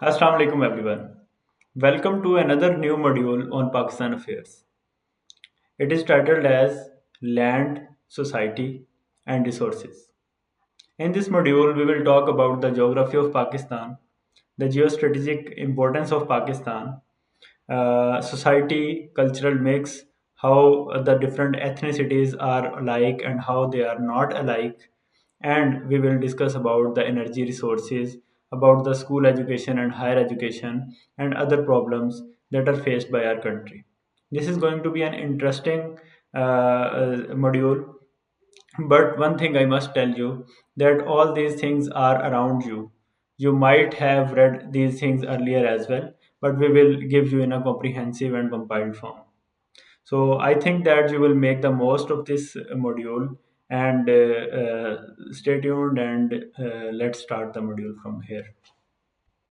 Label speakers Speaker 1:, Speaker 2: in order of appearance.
Speaker 1: Assalamu alaikum everyone. Welcome to another new module on Pakistan affairs. It is titled as Land, Society and Resources. In this module, we will talk about the geography of Pakistan, the geostrategic importance of Pakistan, society, cultural mix, how the different ethnicities are alike and how they are not alike, and we will discuss about the energy resources, about the school education and higher education, and other problems that are faced by our country. This is going to be an interesting module, but one thing I must tell you that all these things are around you. You might have read these things earlier as well, but we will give you in a comprehensive and compiled form. So I think that you will make the most of this module and stay tuned and let's start the module from here.